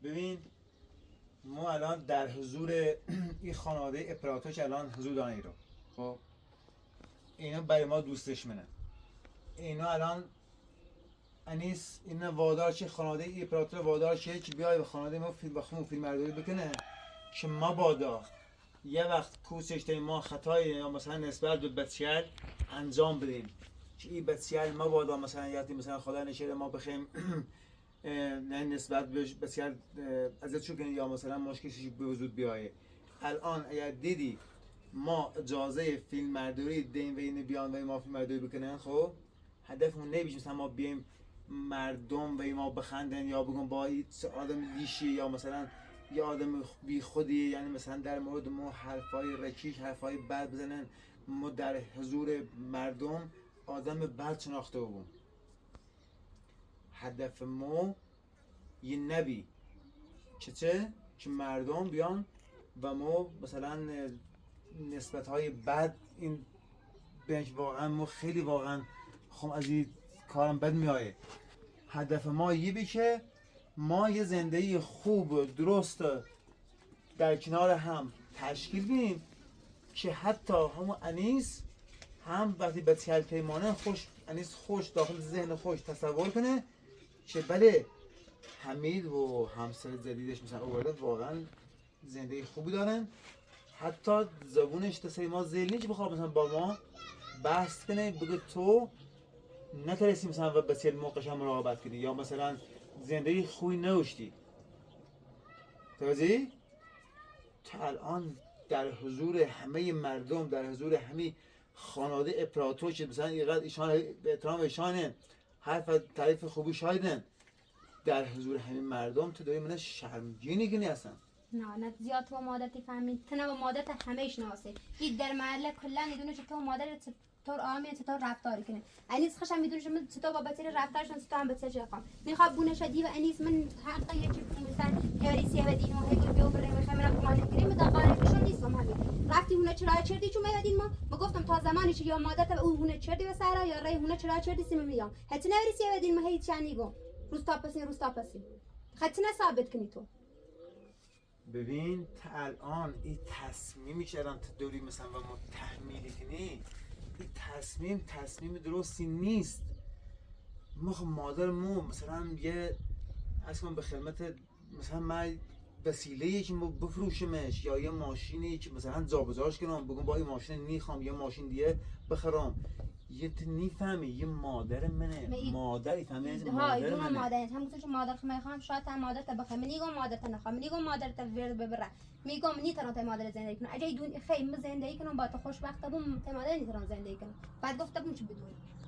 ببین ما الان در حضور این خانواده اپراتوش الان حضور دارن رو. خب اینا برای ما دوست دشمنن. اینا الان انیس این وادار چه خانواده اپراتور وادار چه که بیای به خانواده ما فیلم بخوام فیلم برداری بکنه که ما بادا یه وقت کوسش ما خطای یا مثلا نسبت به بسیار انجام بدیم که این بسیار ما بادا مثلا یادی مثلا خدا نشده ما بخیم نه نسبت به بسیار ازت شو کنی یا مثلا مشکلش به وجود بیایه. الان اگر دیدی ما اجازه فیلم برداری دیم و این بیان و ما فیلم برداری بکنن خب هدفمون نمیشه مثلا ما بیایم مردم و ما بخندن یا بگم با این آدم لیشی یا مثلا یه آدم بی خودی، یعنی مثلا در مورد ما حرفای رکیک حرفای بد بزنن ما در حضور مردم آدم بد شناخته بودیم. هدف ما یه نبی چه که مردم بیان و ما مثلا نسبت های بد این بنش واقعا ما خیلی واقعا خب از این کارم بد میایه. هدف ما یه بی که ما یه زندگی خوب درست در کنار هم تشکیل بدیم که حتی همون انیس هم وقتی به تیل پیمانه خوش انیس خوش داخل ذهن خوش تصور کنه که بله حمید و همسر جدیدش مثلا اوورده واقعا زندگی خوبی دارن، حتی زبونش تسری ما زیل نیست بخواد مثلا با ما بحث کنه بگه تو نترسی مثلا و بسیار موقعش هم مراقبت کنی یا مثلا زندگی خوبی نوشتی. توضیح؟ تا الان در حضور همه مردم در حضور همه خانواده اپراتور که مثلا اینقدر ایشان به احترام ایشانه حرف تعریف خوبی شایدن در حضور همه مردم تو داری من شرمگینی کنی اصلا. نه زیاد تو مادرتی فهمید تنها مادرت همه شناسه این در محله کلا میدونه که تو مادرت چطور آمیه چطور رفتاری کنه. انیس خشم میدونه که من چطور با بچه رفتارشون چطور هم بچه چقام میخواد بونه شدی و انیس من حقا یکی مثلا هریسی و دین و هیچ بیو بره میخوام من قانون کنیم تا قانونشون نیستم همین رفتی هونه چرا چردی چون میادین ما گفتم تا زمانی که یا مادرت او هونه چردی و سرا یا ری هونه چرا چردی سیم میام هیچ نهریسی و دین ما هیچ یعنی گم روز تا پسی خاطر ثابت کنی تو. ببین تا الان این تصمیمی که الان تو دوری مثلا و ما تحمیلی کنی این تصمیم درستی نیست. ما خب مادرمون مثلا یه اصلا به خدمت مثلا من وسیله‌ای که ما بفروشمش یا یه ماشینی که مثلا جابجاش کنم بگم با این ماشین نیخوام یه ماشین دیگه بخرم یه تو نیفهمی یه مادر منه مادری فهمی مادر منه مادرت هم گفتم مادر میخوام شاید هم مادرت بخوام میگم مادرت نخوام میگم مادرت ورد ببره میگم نیتونم تا مادر زندگی کنم اگه دون خیلی زندگی کنم با تو خوشبخت بودم تا مادر نیتونم زندگی کنم بعد گفتم چه بدون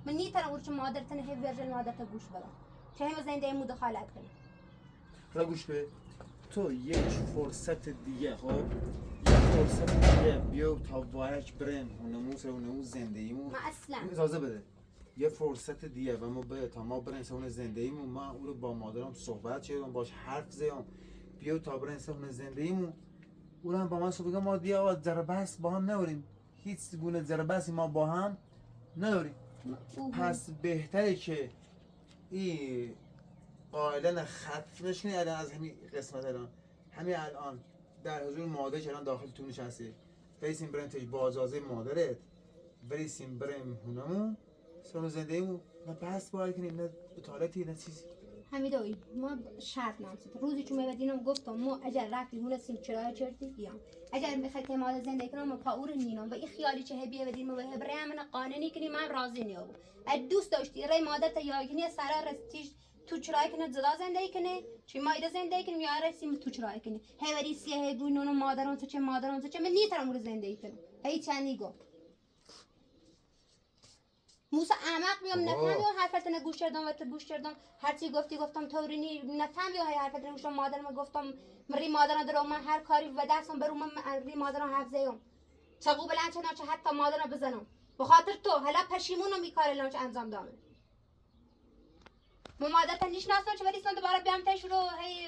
من نیتونم ورچ مادرت نه ورژن مادرت گوش بدم که هم زندگی مداخلت کنم. را گوش به تو یک فرصت دیگه خب یک فرصت دیگه بیا تا وارک بریم اونموز زندگیمون ما اصلا اجازه بده یه فرصت دیگه و ما به تا ما بریم اون زندگیمون ما اون رو با مادرم صحبت کردم باش حرف زدم بیا تا بریم اون زندگیمون اونم با من صحبت ما بیا ضربس با هم نداریم هیچ گونه ضربسی ما با هم نداریم پس بهتره که این قائلن ختمش کنی الان از همین قسمت همین الان در حضور مادرش الان داخل تو نشستی بریسیم بریم تش با اجازه مادرت بریسیم بریم هونمون سرم زندگیمون نه بحث باید کنیم نه بطالتی نه چیزی همیدوی ما شرط نامسید روزی چون میبدینم گفتم ما اگر رفتی هونه سیم چرا چرتی بیام اگر میخوای که مادر زندگی کنم ما پاور نینم و این خیالی چه هبیه بدیم و هبره من قانونی کنیم من راضی نیام اد دوست داشتی رای مادر تا یاگینی سرا رستیش تو چرای کنه جدا زندگی کنه چی مایده زندگی کنیم یا رسیم تو چرای کنه هوری سیه گونون مادرون تو چه مادرون تو چه من نیترم رو زندگی کنم هیچ چنی گفت موسا احمق میام نفهمی حرفت نگوش کردم و تو گوش کردم هر چی گفتم طوری نی نفهمی های حرفت نگوش کردم مادرم گفتم مری مادرم درو من هر کاری و دستم برو من ری مادرم حفظه‌ام چقو بلند چه چه حتی مادرم بزنم به خاطر تو حالا پشیمونم میکار لانچ انجام دادم ما مادرت نشناسم چه ولی دوباره بیام تاش رو هی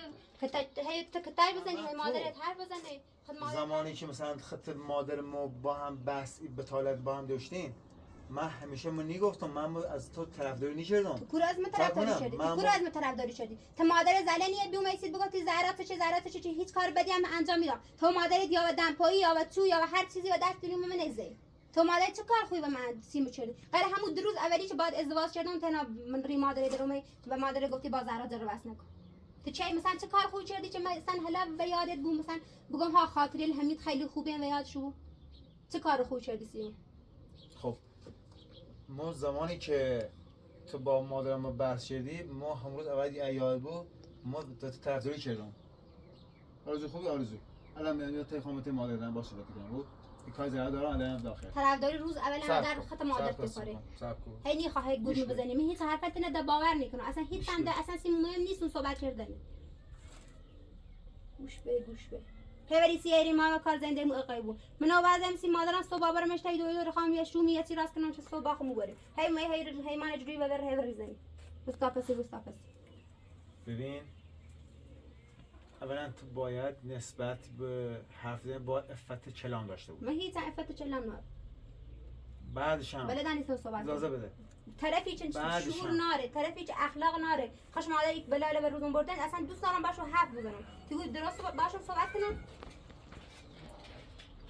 کتای بزنی هی مادرت حرف بزنی زمانی که مثلا خط مادر ما با هم بحث بتالت با هم داشتیم من همیشه منی گفتم من از تو طرفداری نکردم. کور از من طرفداری شدی. کور از من طرفداری شدی. تو مادر زلنیه بیوم ایسید بگوتی زهرات چه هیچ کار بدی هم انجام میدم. تو مادرت یا و دمپایی یا و تو یا و هر چیزی و دست دونی من نزدی. تو مادر چه کار خوبی به من سیمو چردی. غیر همون روز اولی که بعد ازدواج کردم تنها من ری مادر درومی به مادر گفتی با زهرات جر بس نکن. تو چه مثلا چه کار خوبی کردی که مثلا حالا به یادت بود مثلا بگم ها خاطری الحمید خیلی خوبه و یاد شو. چه کار خوبی کردی سیمو؟ خب ما زمانی که تو با مادرم بحث کردی ما همروز اولی ایاد بود ما طرفداری کردم. آرزو خوبی آرزو. الان میاد تا خامت مادرم باشه بکنم بود. این کار زرا دارم الان داخل. طرفداری روز اول در خط مادر بخوره. هی نخواهی گوش بزنی. من هیچ حرفت نده باور نکنه. اصلا هیچ چنده اصلا سیم مهم نیست اون صحبت کردنی. گوش به. پوری سیاری ما کار زنده مو قایبو. منو بعضی سی مادرم صبح برم اشتای دو خام یا شومی یا راست کنم چه صبح خمو بره. هی من جوری و بره هی ریزنی. بستاپسی. ببین اولا تو باید نسبت به حرف زدن با افت کلام داشته بود. من هیچ افت کلام ندارم. بعدش هم بله دانی تو صحبت. اجازه بده. طرفی چه شعور ناره، طرفی چه اخلاق ناره. خوش مادر یک بلاله به روزون بردن اصلا دوست دارم باشو حرف بزنم. تو درست باشو صحبت کنم.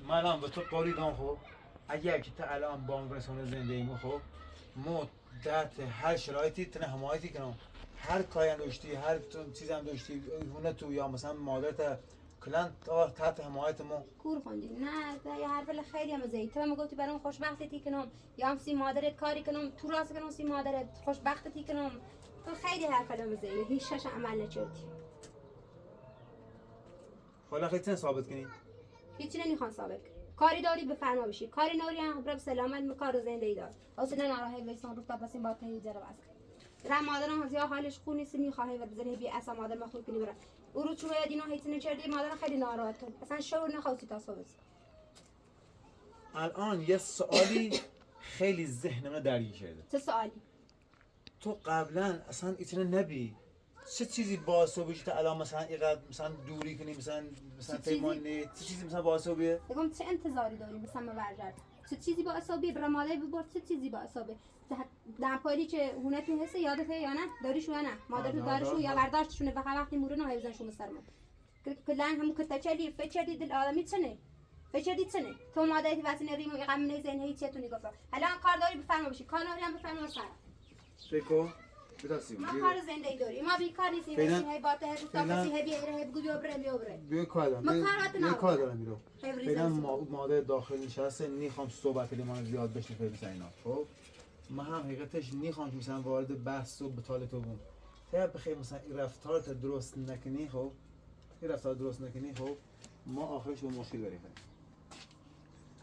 من الان به تو قولی دام خب اگر که تا الان با من رسانه زندگیمو خب ما تحت هر شرایطی تنه حمایتی کنم. هر کاری هم داشتی هر چیزی هم داشتی هونه تو یا مثلا مادرت کلان تحت حمایت ما کور خوندی نه یه حرف خیلی هم زیاد تو من گفتی برام خوشبختی کنم یا هم سی مادرت کاری کنم تو راست کنم سی مادرت خوشبختی کنم تو خیلی حرف هم زیاد هیچ شش عمل نکردی حالا خیلی ثابت کنی هیچی نمیخوام ثابت کنم کاری داری بفرما بشی کاری نوری هم برای سلامت کار زندگی دار اصلا ناراحت ویسان رو تا پس این بات هیجره بس رم مادرم زیاد حالش خوب نیست میخواه و بزنه بی اصلا مادر ما خوب کنی بره او رو چون دینا هیچ نکردی مادر خیلی ناراحت بود اصلا شعور نخواستی تا صبح الان یه سوالی خیلی ذهنمو درگیر کرده چه سوالی تو قبلا اصلا ایتونه نبی چه چیزی باعث بشه تا الان مثلا اینقدر مثلا دوری کنی مثلا پیمانی چه چیزی مثلا باعث بیه بگم چه انتظاری داری مثلا مورجد چه چیزی باعث بیه برای مادر ببر چه چیزی باعث بیه در پایلی که هونه تو حس یادته یا نه داریشو یا نه مادر تو دارشو یا برداشتشونه بخواه وقتی مورد نه هیزنشو مسرمه کلان همو کتچلی فچردی دل آدمی چنه فچردی چنه تو مادری واسه ریمو غم نزن هیچ چه تو نگفت الان کار داری بفرما بشی کار داری هم بفرما سر فکر بتاسی ما کار زندگی داری ما بیکار نیستیم هی باته هی روستا هی بیاره هی بگو بیابره بیا کار دارم میرو فعلا مادر داخل نشسته نمیخوام صحبت لیمان زیاد بشه فعلا اینا خب من هم حقیقتش نمیخوام که مثلا وارد بحث و بتاله تو بم تا بخیر مثلا این رفتارت درست نکنی خب ما آخرش به مشکل بریم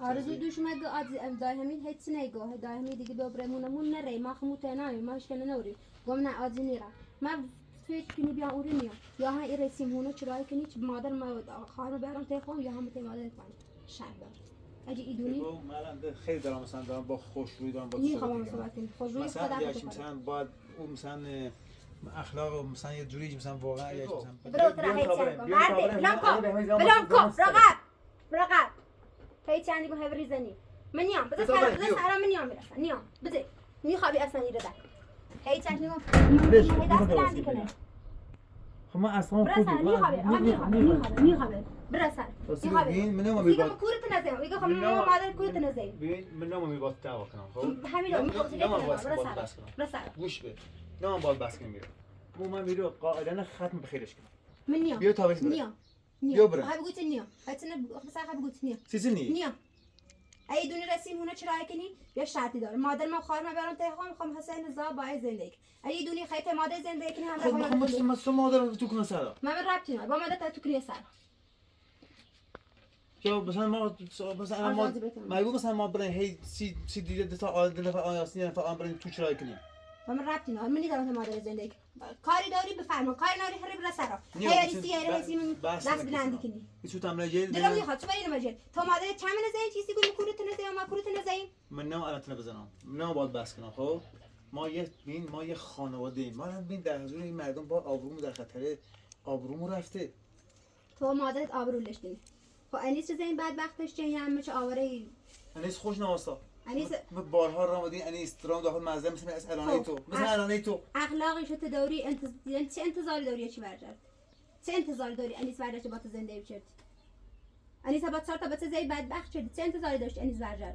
آرزوی دوش مگه دایمی هیچ نگاه دایمی دیگه ببرمونمون نره ما خموتنایم ما هیچ نوری گم نه آزی نیره من فکر کنی بیا اوری میام یا ها این رسیمونو چرایی کنی چه مادر ما خواهر بیارم تخوام یا هم تی مادر کنم شهردار اجی ایدونی من خیلی دارم مثلا دارم با خوشرویی دارم با صحبت کنم خوشرویی خدا مثلا باید اون مثلا اخلاق مثلا یه جوری مثلا واقعا یا مثلا بلام رقب هی چندی با هبری زنی من نیام بذار سلام من نیام بذار میخوابی اصلا ایره ده هی چندی با دست بلندی کنه خب من اصلا خوبی میخوابه برسر میخوابه من نمیگم میگم کورت نزدم میگم خب من مادر کورت نزدم ببین من نمیگم باید دعوا کنم خب همین برسر گوش بده نه باید بس کنم میرم من میرم قائلانه ختم بخیرش کنم من نیام بیا تا بس نیام بیا برم ها بگوت نیام هاتنا مثلا ها بگوت نیام چیزی نیام ای دونی رسیم هونه چرای کنی یا شرطی داره مادر ما خواهر ما برام تهخوام میخوام حسین زا باید زندگی ای دونی خیت مادر زندگی کنی هم خب تو مادر تو کنه سر من ربطی نداره با مادر تو کنی سر یا مثلا ما میگم مثلا ما برای هی سی دیگه تا آدم آیاسی نفر برای تو چرای کنی من ربطی نداره من ندارم مادر زندگی کاری داری بفرما کاری نداری هر بر سر هی سی دست بلندی کنی چه تمرین جدید دلم میخواد چه اینو ماجد تو مادر چمن زین چیزی گل کورت نزدی ما کورت نزدیم من نه الان بزنم نه باید بس کنم خب ما یه خانواده ایم ما هم ببین در حضور این مردم با آبرومو در خطر آبرومو رفته تو مادرت آبرو لشتین خب انیس چه زین بدبختش چه همه چه آواره انیس خوش نواستا بارها رامدین یعنی استرام داخل مزه مثل از الانه تو مثل الانه تو اخلاقی شو داری چه انتظاری داری چی برجر چه انتظاری داری انیس برجر با تو زنده بشید انیس با 4 تا بچه زی بدبخت شد چه انتظاری داشت انیس برجر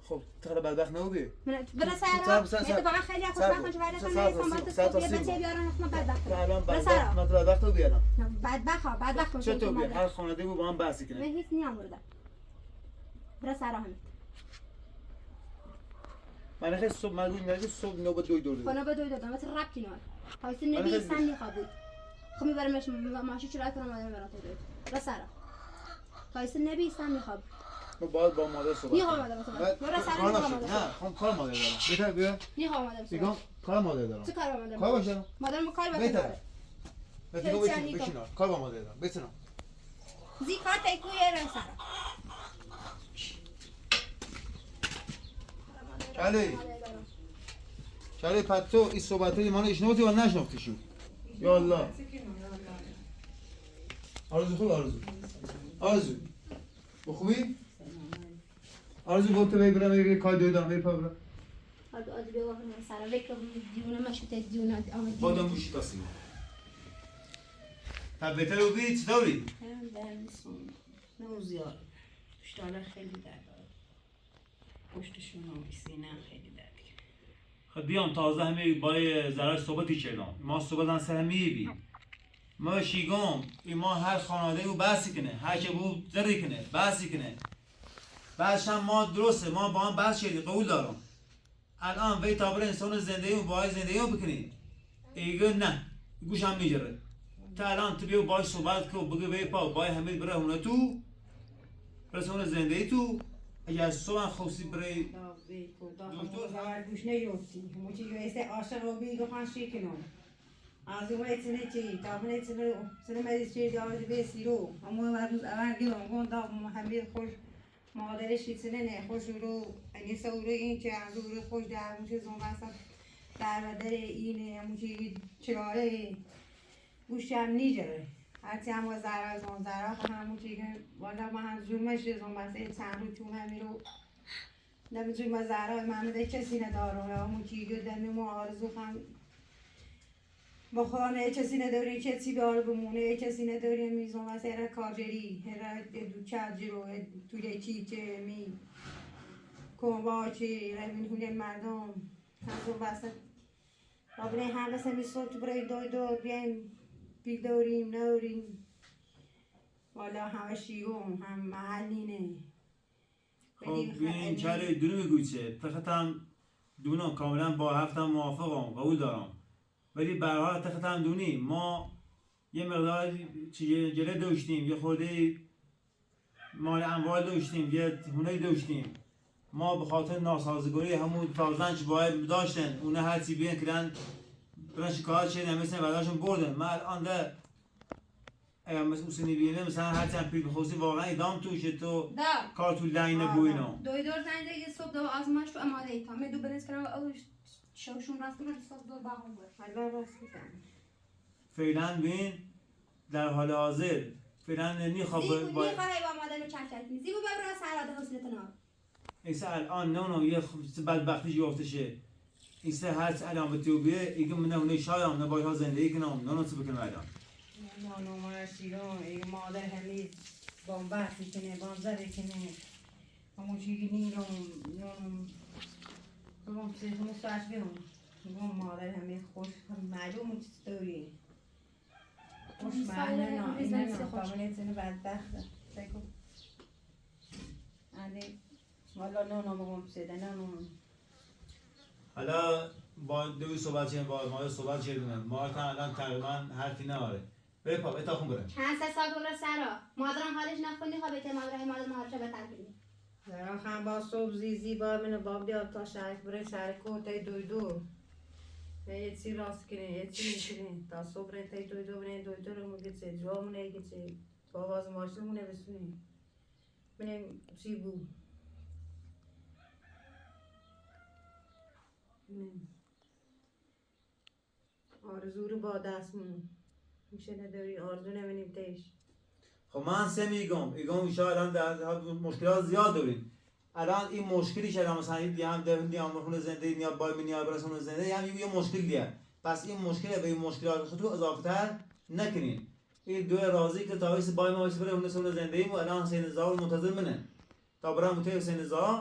خب تو بدبخت نبودی برا سارا اتفاقا خیلی خوشبختم که برای تو میرسم با تو بچه بیارن اصلا بدبخت الان بدبخت من تو بدبخت بیارم بدبخت چطور بیار هر خانواده با هم بحثی کنه من هیچ نیامورده برا سارا همین من خیلی صبح من گویم نگه صبح نو با دوی دور خانه با دوی دادم مثل ربطی نار هایسته نبی سندی خوابود خب میبرمش ماشی چرا کنم مادر برات دوید برا سارا هایسته نبی سندی خواب ما باید با مادر صحبت میخوام مادر صحبت برا سارا میخوام مادر نه خب کار مادر دارم بهتر بیا میخوام مادر میگم صحبت کار مادر دارم چه کار با مادر کار باشه مادر کار با بهتره داره بهتره بشین کار با مادر دارم بهتره زی کار تکوی را سارا چاله پتو این صحبت های منو اشنوتی و نشنفتی شو یا الله آرزو خوب آرزو بخوبی؟ آرزو گفته برم یه کار دویدم بری پا برم آرزو بیا بکنم سارا بکر دیونه مشکوته دیونه آمدی بادم بوشی کسی تا بهتر رو بید چطوری؟ هم در نیستم نه زیاد پشتانه خیلی درد داره پشتشون هم سینه خیلی درد خب بیام تازه همه بای زرای صحبتی چیدم ما صحبت سر همی بی ما شیگم ما هر خانواده او بحثی کنه هر که بود زری کنه بحثی کنه بعدش هم ما درسته ما با هم بحث شدیم قبول دارم الان وی تابر انسان زندگی و بای زندگی رو بکنی ایگه نه گوش هم میجره تا الان تو بیو بای صحبت که بگه وی پا بای همه بره هونه تو برسونه زندگی تو اگر صبح خوصی برای دکتر گوش نیوتی موچی جو ایسه عاشق و بیگو خانشی کنم از اون ایتونه چی تابن ایتونه سر مریض چی جواب بیسی رو اما اول گیرم گون دام همه خوش مادرش ایتونه نه خوش رو این سوره این که از اون خوش در موچی زون بسا در بدر اینه موچی چراره گوشم نیجره هرچی هم و زهر از اون زهر همون چی که والا ما هم جرمش زون بسه چند رو چون همی رو نمی‌دونم ما زهرای محمد کسی ندارم یا همون چی که دمی ما آرزو هم با خانه کسی نداری کسی بیار بمونه کسی نداری میزون واسه هر کارجری هر دو چارجی رو توی چیچه می کنواچی رمین هولی مردم همون واسه آبله هم واسه میسوت برای دو بیایم بیداریم نوریم والا همه شیوم هم محلینه خب این چاره دونو میگویه تختم دونو کاملا با هفتم موافقم قبول دارم ولی به هر حال تختم دونی ما یه مقدار جله داشتیم یه خورده مال اموال داشتیم یه هونه داشتیم ما به خاطر ناسازگاری همون تازنش باید داشتن اونه هرچی بیان کردن برن شکایت شدن مثل برداشتون بردن من الان ده اگر مثل اوسینی بینه مثلا هرچی هم پیل بخوصی واقعا ادام توشه تو کار تو لینه بوینا دوی دور زنده صبح دو آزمایش تو اماده ای تا می دو بنز کنم او شوشون راست کنم صبح دور باقم بود حالا راست میکنم فعلا بین در حال حاضر فعلا نمیخواد زیبو نخواهی با مادر رو چک کنی زیبو ببرو سراده حسنت نار ایسا الان نه یه بدبختی جفتشه ایسا هر چه علامتی رو بیه ایگه من اونه شایم نباید ها زندگی کنم نه چه بکنم الان نه ما شیرون ای مادر همین بامبستی کنه بامزده کنه همون چیزی نیرم همون چیزی همون ساعت بیرون همون مادر همین خوش معلوم چطوری خوش معلوم نه اینه نه قابلیت اینه بدبخته بگو علی والا نه مگم سیده نه حالا با دوی صحبت چیم با مادر صحبت چیدونم مادر الان تقریبا حرفی نداره بره پا بتا خون برم چند سه سال دور سرا مادرم حالش نخونی خوابیده مادرم مادر مهارشه به ترکیبی زرا خان با صبح زیزی با من باب دیاد تا شهر بره شهر کوته دویدو یه چی راست کنه یه چی میکنه تا صبح بره تا دویدو بره دویدو رو میگه چه جوا مونه که چه تو آواز ماشین مونه بسونی بینه چی بود آرزو رو با دست مون میشه نداری آرزو نمینیم تیش خب من سه میگم ایگم ایشا الان در مشکلات زیاد داریم الان این مشکلی که الان مثلا دیگه هم در نیام زندگی نیا باید نیا برسون زندگی هم یه مشکل دیگه. پس این مشکل به این مشکلات خودتو اضافه تر نکنین. این دو راضی که تاویس بای ما بره اون سون زندگی مو الان حسین زاو منتظر منه. تا برام متى حسین زاو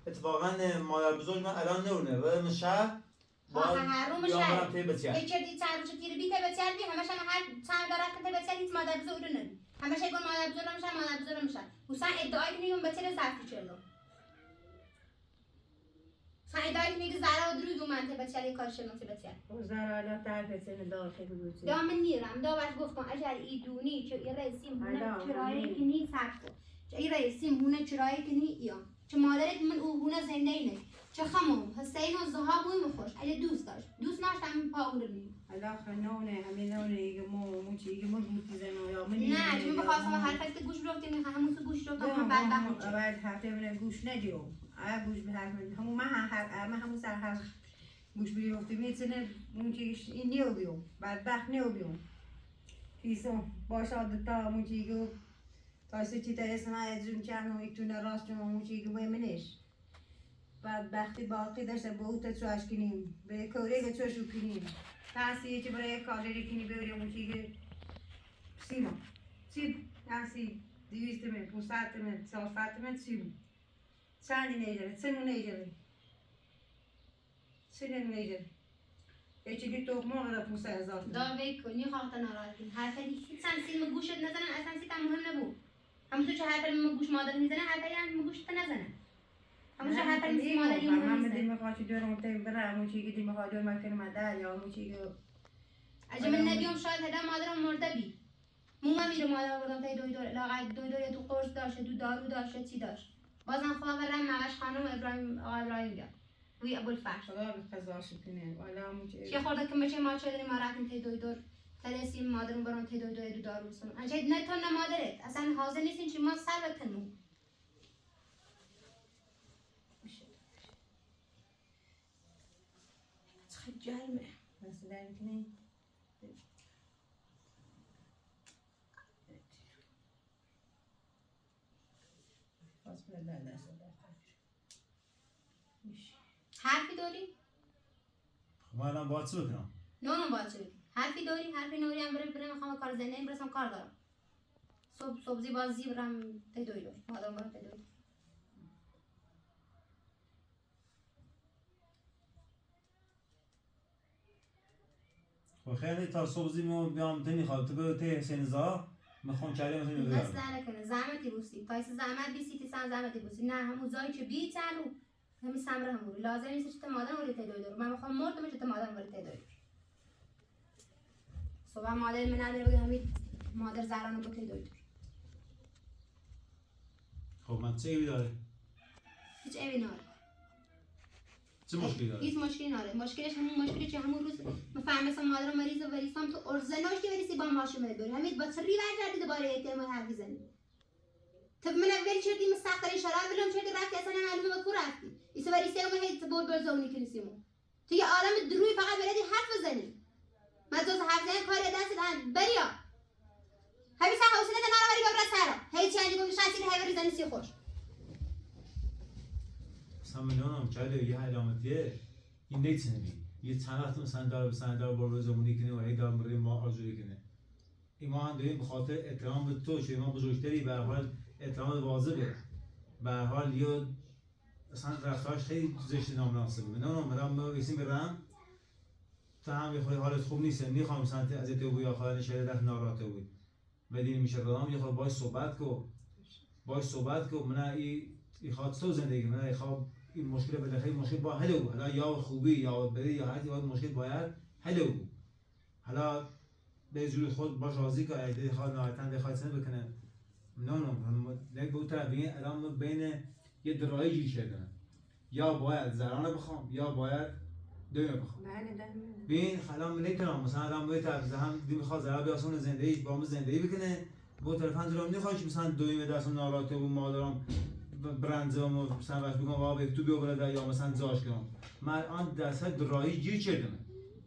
اتفاقا مادر بزرگ من الان نونه و من شهر هر شهر تی بچه. هیچ چیزی تعرض تیر بی تی بچه بی همش هر چند داره تی بچه هیچ مادر بزرگ نه. همش یکون مادر بزرگ میشه مادر بزرگ میشه. حسین ادعای کنیم بچه زفتی چلو. ادعای کنیم زارا و درود اومد تی بچه لی کارش نمیشه بچه. زارا لا تعرف سن داخل بود. دام نیرم داوش گفتم اگر ایدونی چه رئیسیم هونه چرایی کنی سخت. چه رئیسیم هونه چرایی کنی یا. چه مادرت من او هونه زنده اینه. چه خموم حسین و زها بوی مخوش اگه دوست داشت دوست نداشتم پا اون رو نیم حالا خنونه همین نونه که مو چیزی که مو گوشی زنم یا من نه چون بخواستم هر کسی گوش رو که همون تو گوش رو هم بعد بعد هفته من گوش ندیدم گوش به حرف من همون سر حرف گوش بیرفته میتونه اون چیزی این نیوبیوم بعد بخ نیوبیوم پیسم باشد تا اون چیزی تا چی تا اسم ازم چند و ایتونه راست اون چیزی به منش بعد وقتی باقی داشته با او تشوش کنیم به کوره به چشو کنیم تاسی چه برای کاری کنی بریم اون چیزی سیما سیب تاسی 200 من 500 من 300 من سیب چندی نیجره سنو نیجره سنو نیجره چیزی تو ما را 5000 داوی کنی خاطر ناراحتی هر کدی هیچ سنسی گوشت نزنن اصلا سیت مهم نبود همونطور که هر کدی گوش مادر میزنه هر کدی هم گوشت نزنه همون هر کدی مادری من دیگه میخوام چه دورم تیم برم اون چیزی که میخوام دور مکان مادر یا اون چیزی اگه من نبیام شاید هدا مادرم مرده بی موما میره مادرم بردم تا دور لاغت دور تو قرص داشت تو دارو داشت چی داشت بازم خدا برم مغش خانم ابراهیم آقا ابراهیم بیاد وی ابو الفحش خدا به قضاش کنه والا اون چیزی چه خورده که میشه ما چه داریم ما رفتیم تا دور تلسیم مادرم برام تا دور دارو سن اگه نه تو نه مادرت اصلا حاضر نیستین چی ما سر بکنم خیلی جرمه مثلا کنی باز به در دست حرفی داری؟ ما الان باید چه بکنم؟ نه باید چه بگی حرفی داری؟ حرفی نوری هم برم میخوام کار زنده برسم کار دارم صبح زی بازی برم تی دوی دور مادرم برم تی دوی خب خیلی تا صبح زیمو بیام تنی خواب تو به ته حسین زا میخوام چاله مثلا دست در نکنه زحمتی بوسی تایس زحمت بیسی تی سن زحمتی بوسی نه همون زایی که بی چالو همین سمره همون لازم نیست که مادرم ولی تی دوی دور من میخوام مرد میشه تا مادرم ولی تی دوی دور صبح مادر من نداره بگه همین مادر زرانو با تی دوی دور خب من چه ایوی داره؟ هیچ ایوی ناره چه مشکلی داره؟ هیچ مشکلی نداره مشکلش همون مشکلی که همون روز مفهمم مادرم مریض و وریسام تو ارزناش که وریسی با ماشو میبری همین با سری ورجردی دوباره اعتماد حرف بزنی تو من اول چردی مستقری شرار بلم چردی رفتی اصلا معلومه با کو رفتی ایسو وریسی اون هیچ بود برزونی کنیسیمو تو یه عالم دروی فقط بلدی حرف بزنی ما تو حرف زدن کاری دست دهن بریا همین سه حوصله نداره ولی ببر سرا هیچ چیزی گم شاسی هی بریزنی سی خوش سامنونم چاله یه علامتیه این نیتنمی یه چند وقت مثلا دار با روزمونی کنه و هی دار برای ما آرزویی کنه ایمان داریم به خاطر احترام به تو چون ما بزرگتری به هر حال احترام واجبه به هر حال یه اصلا رفتارش خیلی زشت نامناسبه نه من ویسیم برم تا هم یه حالت خوب نیست میخوام مثلا از تو یا خاله نشه در ناراحته بود بدین میشه رام یه خود باش صحبت کو من این خاطر تو زندگی من این خواب این مشکل بالاخره مشکل با حل بود حالا یا خوبی یا بدی یا هر وقت مشکل باید حل بود حالا به جور خود باش راضی که ایده خواهد نهایتاً بخواهد سنه بکنه نه بود طرفیه الان بین یه درایی جیر شدن یا باید زرانه بخوام یا باید دویمه بخوام بین حالا من نمیتونم مثلا الان باید طرف هم دی میخواد زرانه بیاسون زندگی با همون زندگی بکنه با طرف هم زرانه نخواهد مثلا دویمه دستون ناراته و مادرم برندزم و مثلا وقت بگم بابا تو بیا برده یا مثلا زاش کنم من آن دسته درایی جیر شدم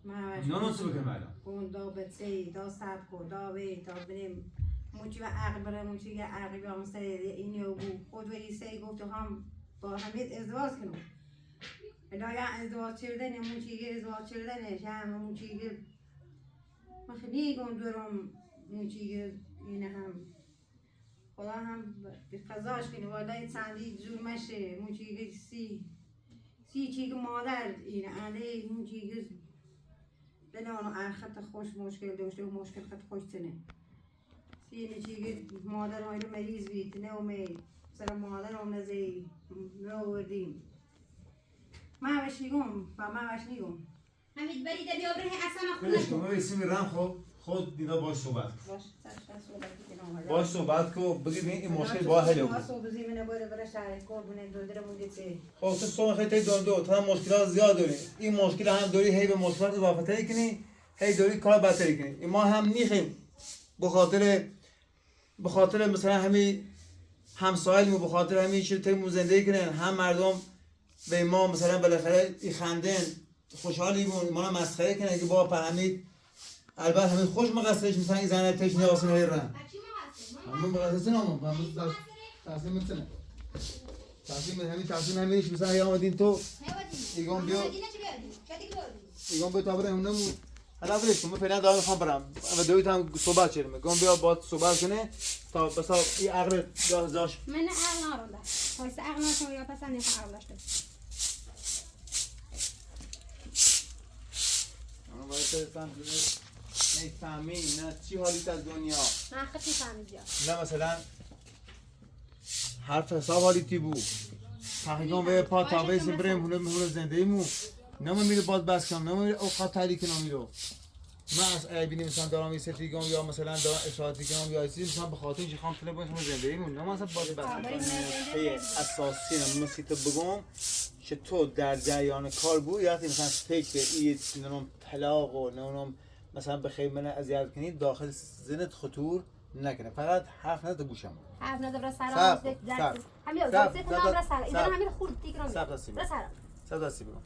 نه نصف بکنم الان اون دا بچه دا سب کو دا وی دا بریم موچی و عقل برای موچی که عقل بیام سر اینو بو خود ولی سه گفت هم با همه ازدواج کنم اینا یا ازدواج کردن همون چیگه ازدواج کردنش همون چیگه من خیلی گم دارم اون چیگه اینه هم خدا هم به قضاش کنه والای چندی جور مشه اون چیگه سی چیگه مادر اینه علی اون چیگه دنانو خط خوش مشکل داشته و مشکل خط خوش تنه سی چیگه مادر رو مریض بید نه امید سر مادر رو نزی نوردیم من همش نیگم و من همش نیگم حمید برید بیا بره اصلا ولش کن خونه ما بیسیم رم خب خود دیدا باش صحبت کن. باش سرش صحبت کنم باش صحبت کن بگی ببین این مشکل با حل بود. صبح زمینه بره شهر قربونه دودرمون دیگه خب تو صبح خیلی تی دو تا مشکلات زیاد داری این مشکل هم داری هی به مشکلات اضافه تری کنی هی داری کار بدتری کنی ما هم نیخیم به خاطر مثلا همین همسایه‌مون به خاطر همین چیز تی زندگی کنن هم مردم به ما مثلا بالاخره این خندن خوشحالی بون ما رو مسخره کنن که با فهمید البته همین خوش مقصرش مثلا این زنه تش نیاسن هی رن بچی ما هستیم همون مقصرش نمون همون تحصیل میتونه تحصیل همیش مثلا یا آمدین تو ایگان بیا ایگان بیا تا برم نمون حالا ولش کن من فعلا دارم میخوام برم و دویت هم صحبت چرم میگم بیا با صحبت کنه تا بسا این عقل داشت من عقل نارونده پایسته عقل ناشم یا پس نمیخوام عقل داشته اما باید ترسم نفهمی نه چی حالیت از دنیا من خیلی فهمید زیاد نه مثلا حرف حساب حالیتی بود تحقیقان به پا تابعی بریم هونه زندگی مو نمو میره باز بس کنم نمو میره اوقات تحریک کنم میرو من از ای بینیم مثلا دارم این ستیگم یا مثلا دارم اشاعتی کنم یا چیزی مثلا به خاطر اینکه خواهم تله باید همون زندگی مون نمو مثلا باز بس کنم اساسی نمو بگم که تو در جریان کار بود یا مثلا فکر این نمو طلاق و نمو مثلا بخیر من اذیت کنی داخل ذهنت خطور نکنه فقط حرف نده گوشم حرف نده برای سرم همین اوزاست نام برای سرم اینا همین خورد دیگرم برای سرم سب دستی بگم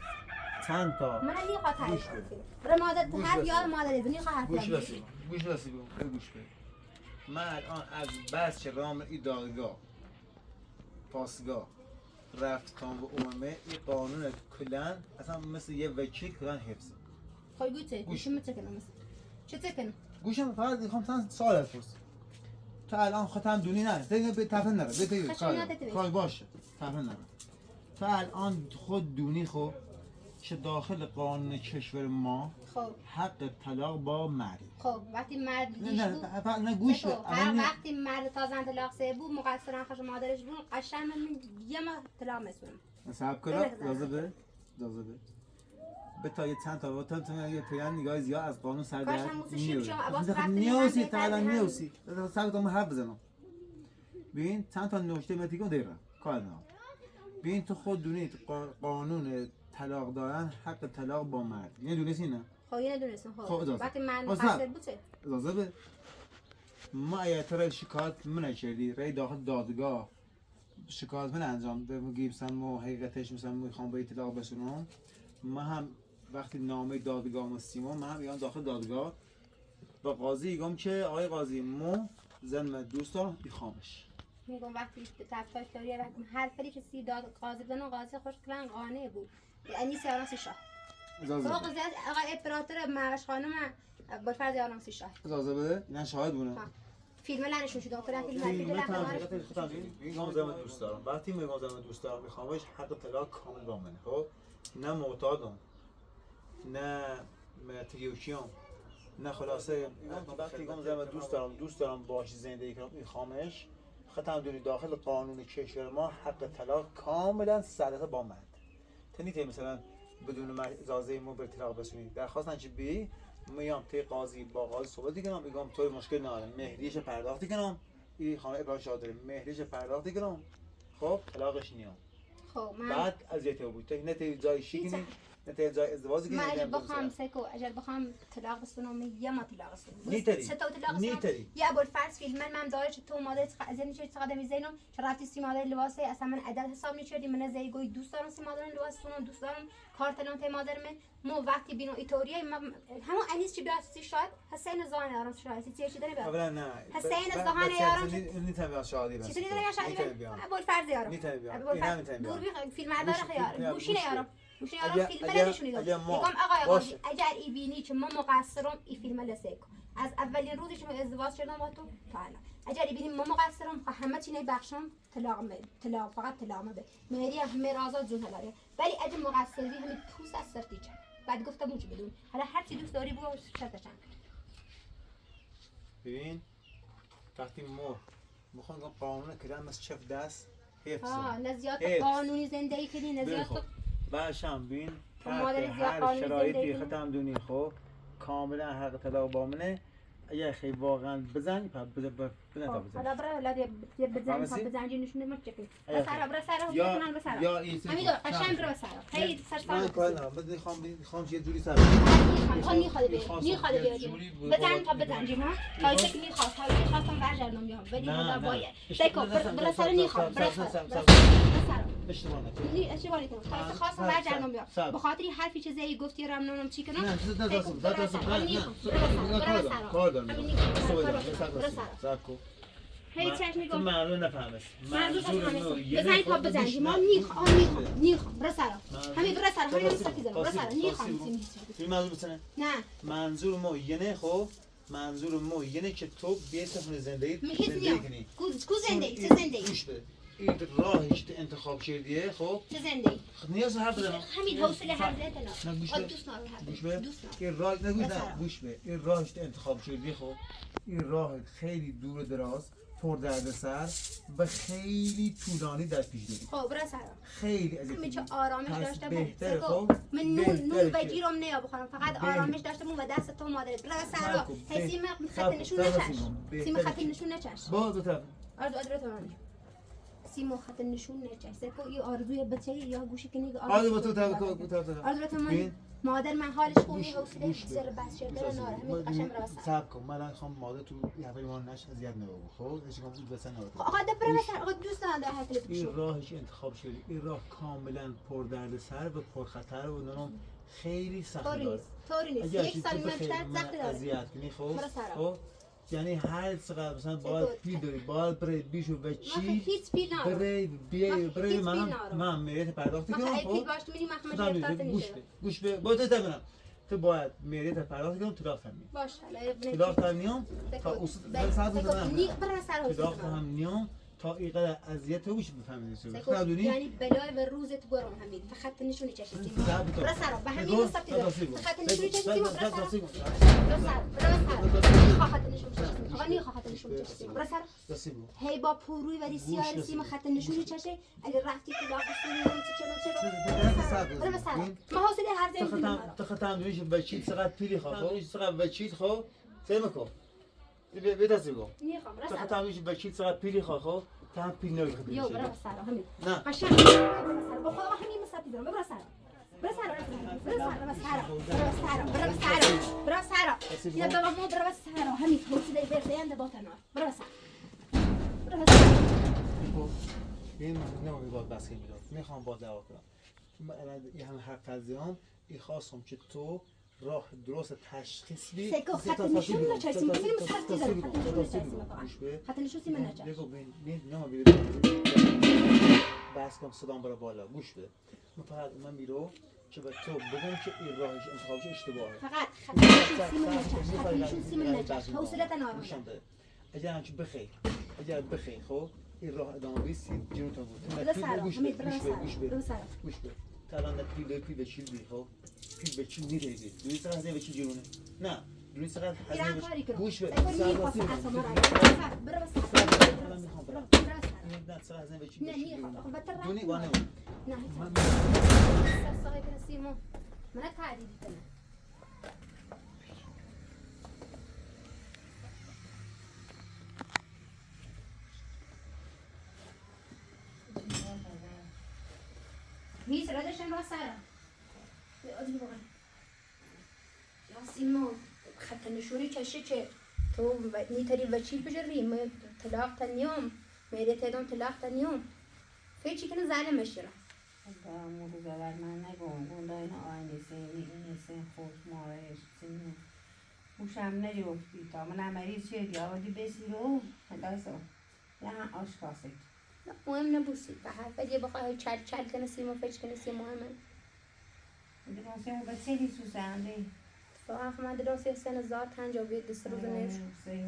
چند تا من نیخواد تعریف کنم برای مادر هر یار مادر دنیا خواهد گوش دستی بگم گوش بده من الان از بس که رام ای دادگاه پاسگاه رفتم و عمومه این قانون کلن اصلا مثل یه وکیل کلن حفظه خواهی گوته گوشم چه کنم چه کنم گوشم فقط میخوام سوال بپرسم تو الان خودم دونی نه دیگه به تفن نره بده کار باشه تفن نره تو الان خود دونی خب که داخل قانون کشور ما خب حق طلاق با مرد خب وقتی مرد نه گوش بده وقتی مرد تا زن طلاق سه بود مقصرن خوش مادرش بود قشنگ من یه ما طلاق میسونم صاحب کلا اجازه بده به تا یه چند تا وقت تو یه پیان نگاه زیاد از قانون سر در نیوسی تا الان نیوسی صاحب تو حرف بزنم ببین چند تا نکته متیگو دیره کار نه ببین تو خود دونید قانون طلاق دارن حق طلاق با مرد یه دونیسی نه خب یه دونستم خب وقتی من مقصر بود چه اجازه بده ما ایتر شکایت من کردی رای داخل دادگاه شکایت من انجام ده میگی مثلا ما حقیقتش مثلا میخوام با اطلاق بسونم ما هم وقتی نامه دادگاه مستیمون من هم داخل دادگاه با قاضی میگم که آقای قاضی مو زن دوست دارم بیخوامش میگم وقتی تفتاش داری وقتی هر فری که سی داد قاضی بدن قاضی خوش کلان قانع بود یعنی سیارانسی شاه اجازه بده آقای اپراتور معوش خانم با فرض سیارانسی شاه اجازه بده اینا شاهد بونه فیلم لنشون شده اون فیلم میگم زن دوست دارم وقتی میگم زن دوست دارم میخوامش حق طلاق کامل با منه خب نه معتادم نه متریوشیام نه خلاصه وقتی میگم زن دوست دارم باهاش زندگی کنم میخوامش خاطر دونی داخل قانون کشور ما حق طلاق کاملا صدقه با مرد تنیته مثلا بدون اجازه ما به طلاق بسونید درخواستن چی بی میام تی قاضی با قاضی صحبت کنم میگم تو مشکل نداره مهریش پرداختی کنم این خانم ابراهیم شاه داره مهریش پرداختی کنم خب طلاقش نیام خب من بعد اذیت بود تو نه تی جای شیکنی انت جای ازدواج ما اگر کنی بخوام سکو اگر بخوام طلاق بستونم یه ما طلاق بستونم نیتری. سه تا طلاق نیتری. یا ابوالفرز فیلم من دایش تو ماده از این چه چقدر میزنم چه رفتی سی ماده لباسه اصلا من عدد حساب نمی‌کردی من زی گوی دوست دارم سی ماده لباسونم دوست دارم کارتلون ته مادر من مو وقتی بینو ایتوریه همون انیس چی بیاستی شاید حسین زان دارم شاید چی داری بیاد اولا نه حسین زهان یارم نیتم بیان شادی بس چطوری داری شادی ابوالفرز یارم نیتم بیان ابوالفرز نیتم دور بیان بی فیلم داره خیار گوشی نیارم گوشی اگر- نیارم فیلم اگر- نشونی داد اگر ما- میگم آقای باشه. قاضی اگر ای بینی که ما مقصرم این فیلم لسیکو از اولین روزی که من ازدواج کردم با تو تا الان اگر ای بینی ما مقصرم همه چی نبخشم طلاق فقط طلاق مده مهری همه رازا جون هلاره ولی اگه مقصری همین پوست از سر تیچه بعد گفتم موج بدون حالا هر چی دوست داری بگو شرطش هم ببین وقتی ما میخوام قانون کردن از چف دست حفظ نه زیاد حفظ. قانونی زندگی کنی نه زیاد تو باشم ببین تو مادر تحت زیاد هر قانونی شرایطی زندگی کنی؟ ختم دونی خب کاملا حق طلاق با منه اگه خیلی واقعا بزنی پس بزن تا بزن حالا برای ولاد یه بزن تا فهمیدی؟ بزنجی نشونه ما چکی ایا. برا سر یا کنن برا سر یا این همین دو قشنگ برا سر خیلی سر من سر کار ندارم بده میخوام یه جوری سر میخواد بیاری بزن تا بزنجی ما تا یک میخواد تا یک خواستم برگردم بیام ولی نه، حالا نه. باید اشتباه سیکو نزن، برا سر سب، میخواد سب، برا سب، سر سب، برا سب. سر اشتباه نکنی نی اشتباه نکنم تا خواستم سب، برگردم سب، بیام سب. به خاطر حرفی چیزی گفتی رمنونم چی کنم نه سیکو برا سر کار دارم کار دارم همین برا سر سب کن هیچ چیز تو میگم معلوم نفهمش منظور منظور همین نو بزنی تا بزنی ما نیخوام برا سر همین برا سر همین مستقی زدم برا سر نیخوام منظور بسنه نه منظور ما یعنی خب منظور ما یعنی که تو بیای سفن زندگی میخیز زندگی نیام کنی کو زندگی چه این- زندگی گوش بده این راهش که انتخاب کردیه خب چه زندگی نیاز حرف بزنم همین حوصله حرف نه گوش نه بده دوست ندارم حرف گوش بده دوست ندارم این راه نه گوش بسرم. نه گوش بده این راهش که انتخاب کردی خب این راه خیلی دور و دراز پر دردسر و خیلی طولانی در پیش داری خب برا سر خیلی از همین چه آرامش پس داشته بهتره بود خب من نون بهتره که- بگیرم نیا بخورم فقط به- آرامش داشته بود و دست تو مادرت برا سر خب، هی سیم صبر خط کن، نشون صبر نچش سیمون. سیم بهتره خط که- نشون نچش با دو طرف آرزو من سیم خط نشون نچش سکو این آرزوی بچه یا گوشی کنی آره با تو طرف آرزو من ببین. مادر من حالش خوبی گوش- حوصله گوش بده. زیر بس شده ناره همین قشنگ برا سر صبر کن من خواهم ماده تو یه ما نش اذیت نبود خب هیچ کم بسن نبود آقا ده برا سر آقا دوست نداره حرف این بشو راهش انتخاب شده این راه کاملا پر دردسر و پر خطر و نونم خیلی سخت طوری داره نیست طوری نیست اگر یک که سال تو من بخوای بیشتر من سخت داره اذیت کنی خب برو سرم. خب یعنی هر چقدر مثلا باید پی داری باید برای بیشو و من چی هیچ پیر ندارم برای من برای هیچ من پیر ندارم. من میریت پرداخت من کنم خیلی پیر خب باش میریم محکمه خودم گرفتار می‌دونم. گوش نمیشه به گوش به با تو تمام تو باید میریت پرداخت کنم تو راه فهمی باش حالا تو راه فهمیام تا بگو. اصول بگو. ساعت بگو. بزنم نی- برا سر تو حوصله راه ندارم. فهمیام تا اینقدر اذیت تو گوش بفهمی سکو. یعنی بلای و روزت برم همین به خط نشونی چشیدیم صبر کن. برا سر به همین بگو. مصطفی بگو. دارم به خط نشونی چشیدیم برا سر بگو. برا سر برا سر نی خواهد نشون چشیدیم آقا نی خواهد نشون چشیدیم برا سر راستی بگو. هی با پروی و سیاه رسیم خط نشونی چشه اگه رفتی تو داغستانی هم چه برا سر ما حوصله هر زنگ ندارم تا ختم دویش بچی چقدر پیری خواه چقدر بچی خواه سه مکو بیت از بگو نیخوام برا تا سر ختم دویش بچی چقدر پیری خواه تا هم پیری نوی خدایی یو برا سر همین نه قشنگ برا سر با خودم همین مصطفی دارم برا سر برا سر برا سر برا سر برا سر یا بابا مو برا سر همین حوصله برده با تنار برا سر برا سر این نمی باید بس کنیم میخوام با دعوا کنم من این همه حق قضیام این خواستم که تو راه درست تشخیص بی سکو خط نشون نچرسیم ببینیم مصطفی دارم خط نشون نچرسیم خط نشون سیم نچرس بگو بین نه بیرو بس کم صدام برای بالا گوش بده من فقط من میرو که به تو بگم که این راهش انتخابش اشتباهه فقط خط نشون سیم نچرس خط نشون سیم نچرس حوصله تنار اگر همچون بخیر اگر بخیر خب این راه ادامه بیستی جنوتون بود برا سر گوش همین به برا گوش سر به گوش به برا سر گوش به تا الان پی به چی بی خب پی به چی میریزی دوی سر هزینه به چی جرونه نه دوی سر هزینه ایران کاری به کنم گوش به سکو سر نیخواست راسی اصلا برو. مرا برا سر الان میخوام برم برا سر نه سر هزینه به چی نه به چی نیخوام جرونه بهتر دونی رفت وانه نه من ساقي كده سيمو ما انا تعدي دي كده هي سرادة شن راسارة یا سیما خط نشونی چشه چه تو نیتری وچی بجری ما طلاق تنیوم میری تدام طلاق تنیوم فیچی کنه ظالمش را مورد زبر من نگم اون داینا آینه سینی اینه سین خود مارش سینی خوشم نجفتی تا من عملی چه دیابدی بسی رو هدایسا نه آشکاسه مهم نبوسی به هر فدیه بخواه چل کنه سیما فیچ کنه سیما مهمه دراسه اون بسیاری سوزنده فاخ من دراسه سن زار تنجا بیاد دست روز نیش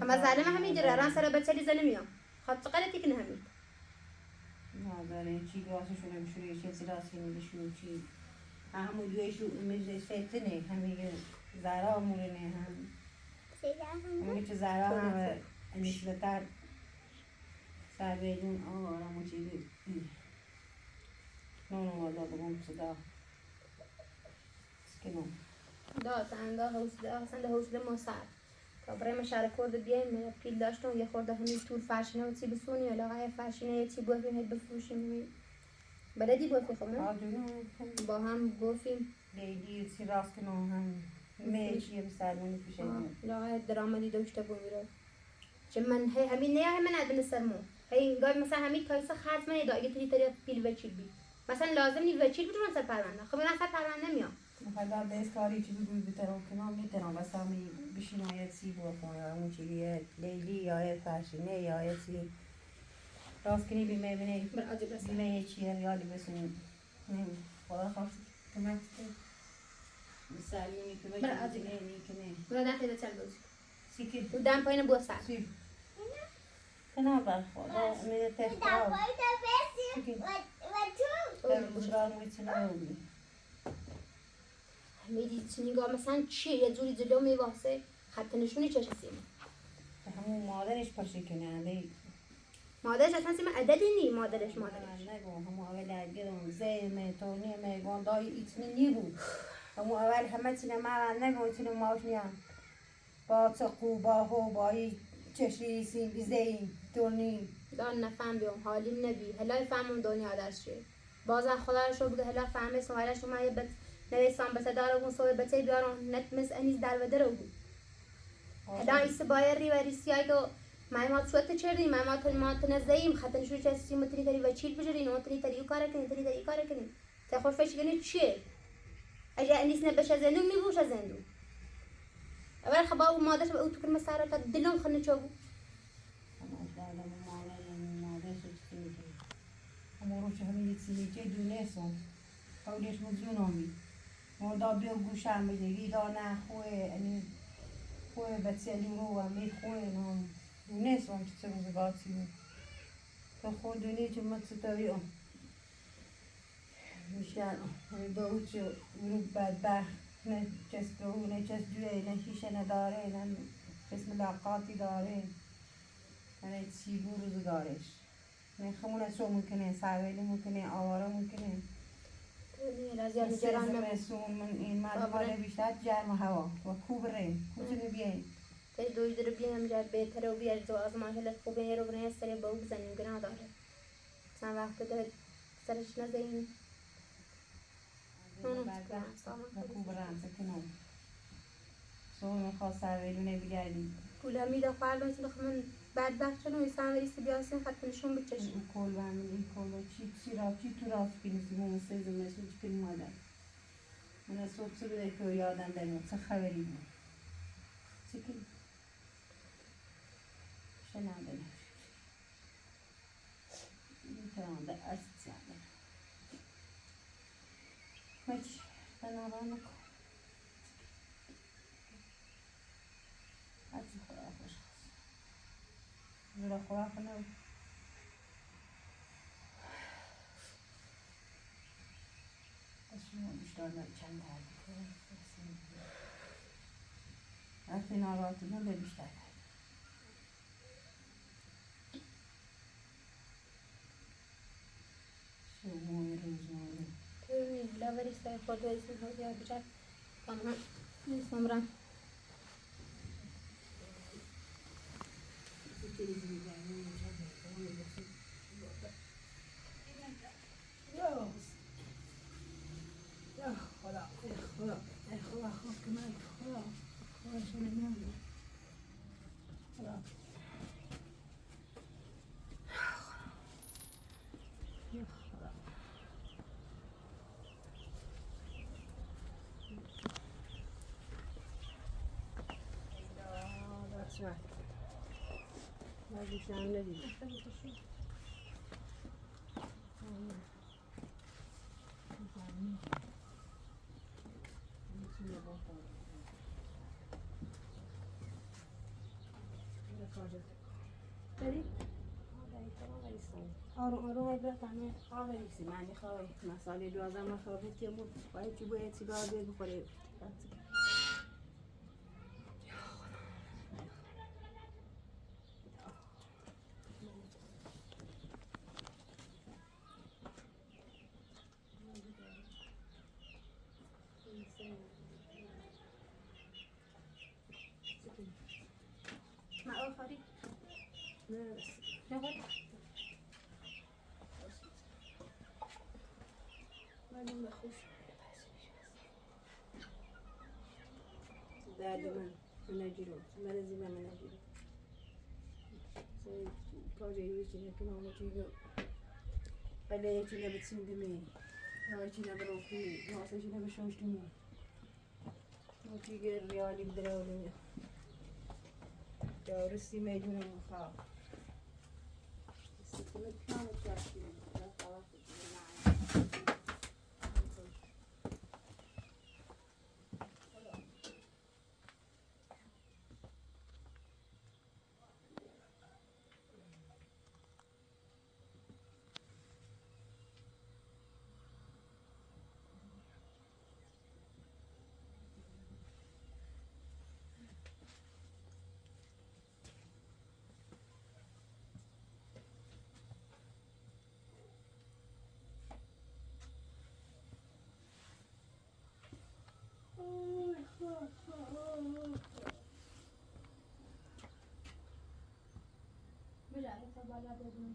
اما ظالم همین جره ران سر بچه ظلمیام خاطر قلتی کنه همین ناداره چی راسشون هم شوری چه راسی میدشون چی همون دویشو میشه فتنه همیگه زرا مورنه هم همیگه چه زرا هم نسبتر سر بیدون آرامو چیزی نونو وادا بگم صدا سکنو داد انگاه حوصله ما سر تا برای ما شهر کرد بیایم پیل داشتم یه خورده همین طول فرشینه و چی بسونی ولی آقای فرشینه یه چی بافیم هید بفروشیم بلدی بافی خب نه؟ با هم گفتیم لیلی سی راست کنو هم میشی بسرمونی پیشه لاغای درامدی داشته بمیره چه من هی همین نه من ادن سرمو هی گاهی مثلا همین کایسه خرج من ادا اگه تری پیل وچیل بی مثلا لازم نی وچیل بود من سر پرونده خب من سر پرونده میام مثلا به کاری چی بگوی بترم کنم میترم بس همی بشین آیت سی بافم یا اون چیلیه لیلی یا فرشینه یا سی راست کنی بی میبینی بیمه یه چیه ریالی بسونی خدا خواست کمک سرمونی که بگی نه نیکنه برای دفعه بچل بازی سیکی و دم پایین بو سر سی کنار بر خدا میده تخت سیکی بزرگ میتونه بگی میدی نگاه مثلا چیه یه جوری جلو میواسه خط نشونی چه سیم همون مادرش پاشه کنه مادرش اصلا سیم عددی نی مادرش نگو همون اول درگیرم زیمه تونی میگون دای ایتنی نی بود همون اول همه چینه من نگو ایتنی ماش نیم با تقو با هو بایی چشی سیم زیم تونی دان نفهم بیام حالیم نبی هلا فهمم دنیا درش چیه باز خدا رو شو بگه هلا فهمه سوالش شما یه بت نویسان بس دارم سوی بچه بیارم نت مس انیز در ودره بود هلا ایست بایر ری و ریسیای که ما صوت چردی ما تنزیم خاطر شو چه سیستم تری تری وچیل بجری نو تری تری کار کنی تری تری کار کنی تا خوش فش کنی چیه اجا انیس نبشه زندو میبوش زندو اول خبا و مادرش او تو کلمه سارا تا دلم خنه چو همون رو همین چیزی دونه سون کاولش مزونامی ما دا بیو گوشم بگیری دا نه خوه یعنی خوه بچه‌لی رو و می خوه نام دونه سون چه روزگاری تو خود دونه چه متستایی ام میشن با او چه رو بدبخت نه چسبه نه چسبه نه هیچ نداره نه قسم لاقاتی داره نه چی بود روزگارش نه خمونه شو ممکنه سرویلی ممکنه آواره ممکنه لازم جران مسون من این ماده بیشتر جرم هوا و خوب ریم کوچه بیاین تی دوی در بیام جر بهتره و بیار تو از ماهل خوبه رو بنای سری با او بزنیم گناه داره چند وقت داره سرش نزدیم و خوب رم سکنم سو میخواد سرویلی نبیگردی پولا میده خواهر مثل من بدبخت چون ایسان وریست بیاسین خط نشون بچشم این کل و این کل و چی تو راست کنیسی مون سیزم مسون چی کنی مادر من صبح بده که یادم داریم چه خبری بود چی کنی شنم داریم میتونم در ارز زیاده مچ بنابرای نکن هرچی خدا خوش خواست زیرا خدا کنم شما بیشتر چند دردی کنم وقتی ناراحتی من به بیشتر شما روزمانه لا وریست خود وریست خود یا بچه کنم نیستم رم خدا شاید بازیش هم ندید بری؟ آروم آروم های برد همه خواهریسی معنی خواهی مساله 12 مخابط که بود باید چی باید سیگار بید بخوره ما آخری نه بس نخور من بخوش درد من نجیرم مرزی من نجیرم سوی پاجایی چیزی که نامو چیزی بله چیزی بتسیم دمی هر چیزی بروفی ناسه چیزی بشوش دمی چیزی ریالی بدراولی دارستی میدونم خواه استفاده کامل کردیم بجاره تا بالا بدون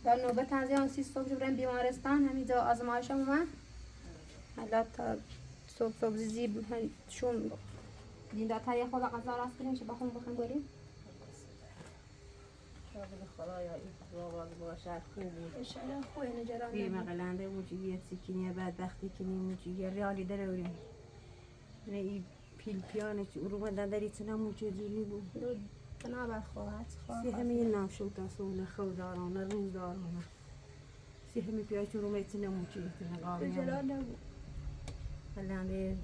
دا نوبت از آن 30 صبح بریم بیمارستان همینجا آزمایشم اومد حالا تا صبح زیب شون دین داتا یه خود غذا راست کنیم چه بخون گوریم شاید خدایا این آواز باشد خوب بود انشالله خوی نجران بیمه قلنده موچی سیکینی بدبختی کنی موچی ریالی داریم نه این پیل پیانه چی رو مدن داری تنها موچی زوری بود دو تنابر خواهد سی همه نام شوتا سونه خوددارانه روزدارانه سی همه پیاش رو میتونه موچی تنها قابل جلال نبود قلنده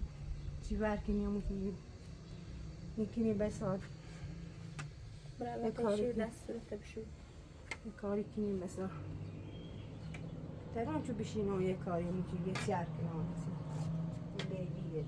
چی برکنی موچی میکنی بسات برای تشیر دست رو بشو کاری کنیم بسا تران چو بشینم یه کاری موچی یه سر کنم لیلی یه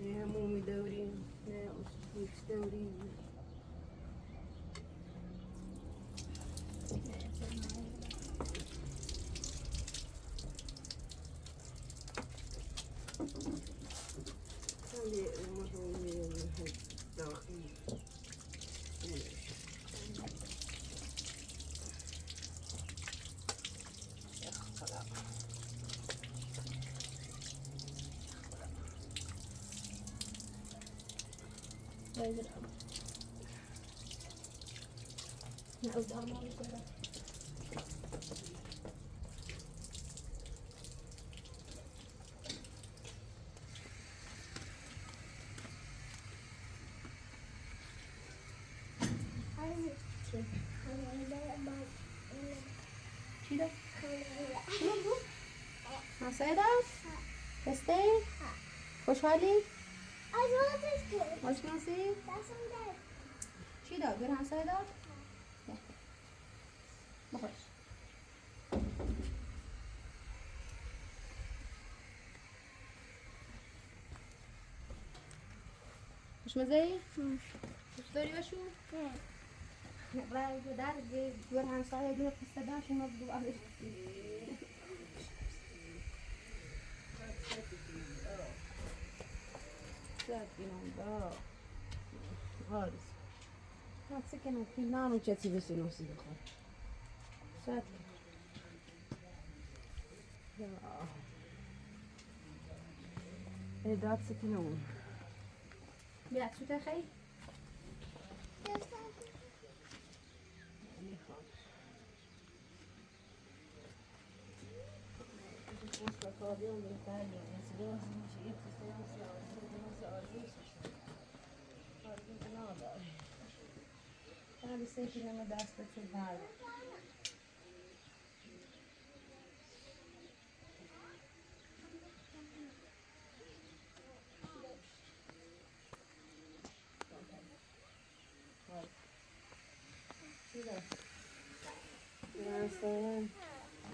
نه مومی دوریم نه اسپوکس دوریم خیلی مهمی داخلی نعود أمام الجرى چی ده؟ شنو بود؟ مسایده؟ بسته؟ خوشحالی؟ آشناسی؟ چی داد؟ بیر همسایه داد؟ بخورش خوشمزه ای؟ دوست داری بشو؟ نه برای در بیر همسایه دور قصه داشت ما بگو Non c'è si vede non si dico. E dazzi che non. بیا تو تخی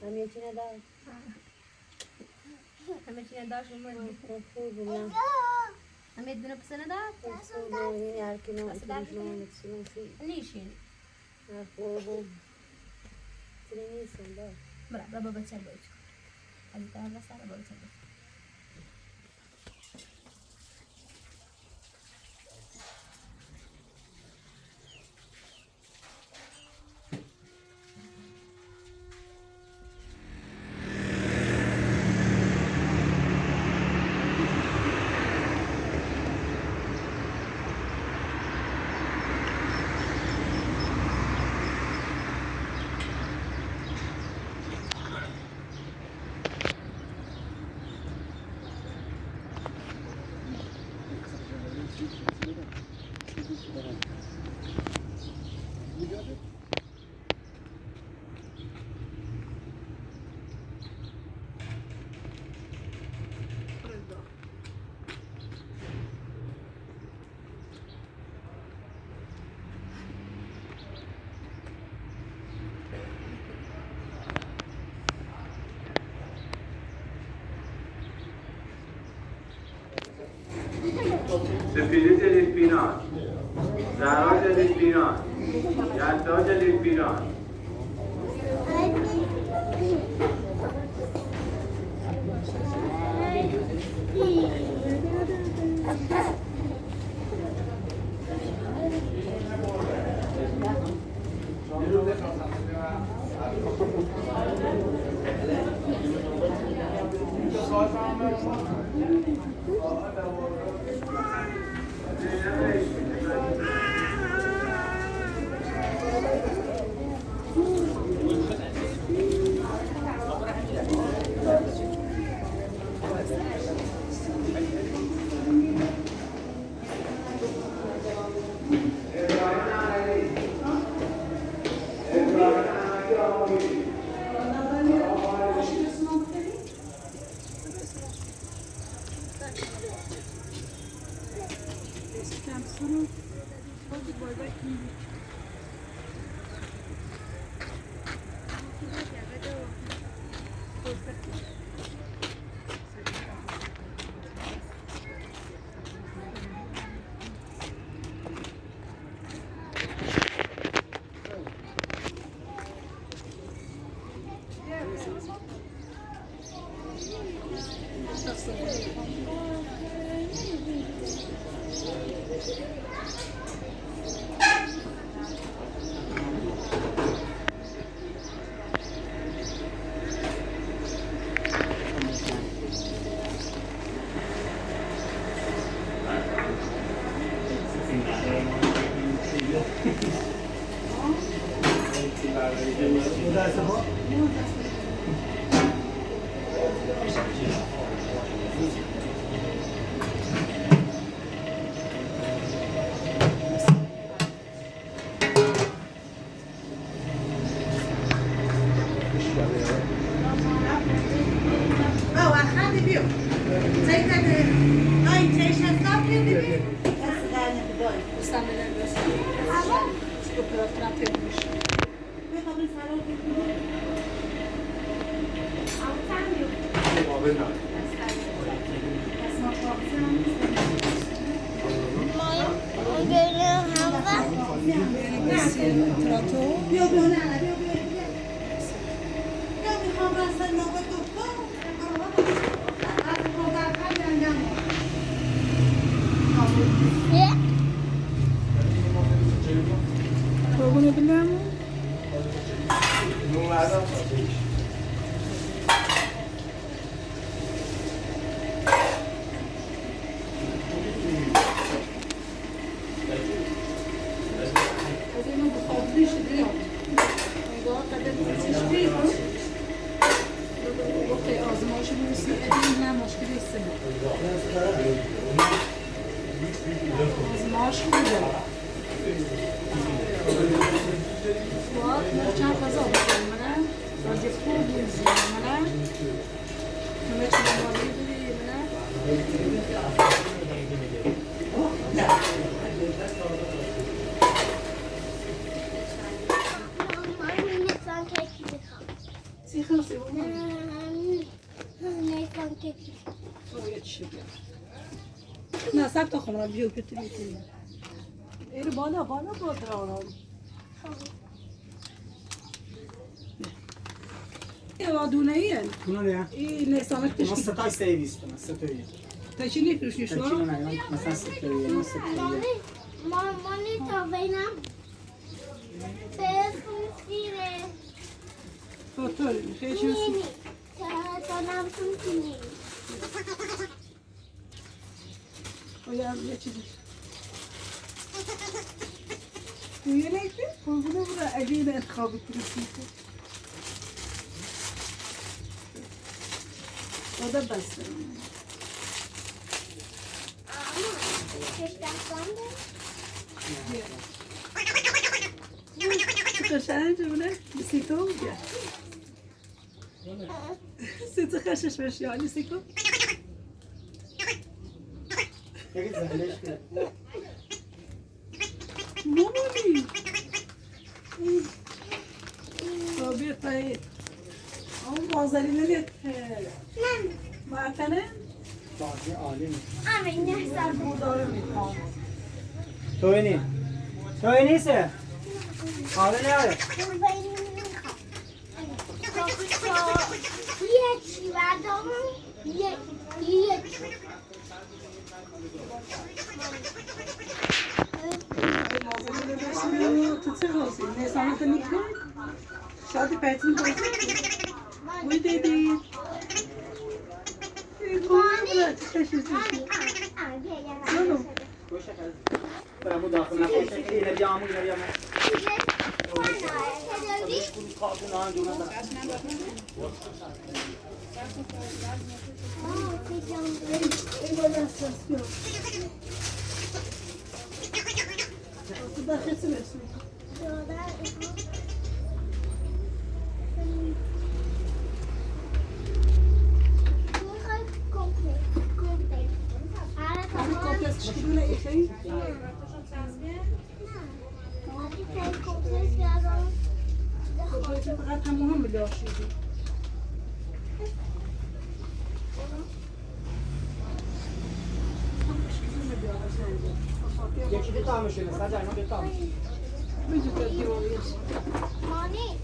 همه چی ندارم. همه چی نداشت اومدی همه دونه پس ندار نیشین برا بابا بچه باید از این طرف رسته بابا بچه باید سفیده لیسپینان زهراج لیسپینان یزداج لیسپینان ماش بوده وقت چند غذا بکنم منه راجع خوب میزیم منه همه چی بمالی بودی منه سیخم سیبون باید چی بیم نه سب تا خونه بیو که تو بیتونی ایرو بالا بود رانم یا دونه ایه دونه این نیستانک ما تشکیل ستای سیویست کنم ستایی تا چی نیفروشی تچینو شو؟ نه مثلا ستایی مامانی تا بینم بفروشیره فوتوری خیلی چیزی تا نمتون کنی باید یه چیزی یه نیفتی؟ قربونه بوده اگه این انتخابی کنید باید بسته قشنگ بونه سیکو بگه سیتو خشش بشی آلی سیکو یکی زهلش کرد مامانی بابی تایی اون مازلی نمیت معکنه بازی عالی نیست امین نحسب بوداره میخوام توی نیسته آره نه یه چی بردارم یه تو چه روزی؟ نیسانه تو نیکنی؟ شادی پیتون بازی بوی دیدی؟ مانی برامو داخل نخوشه اینه بیامو اینه بیامو فقط هم مهم داشتی یکی دو تا همشه نسته جاینا دو تا همشه میدونی دیواریش مانی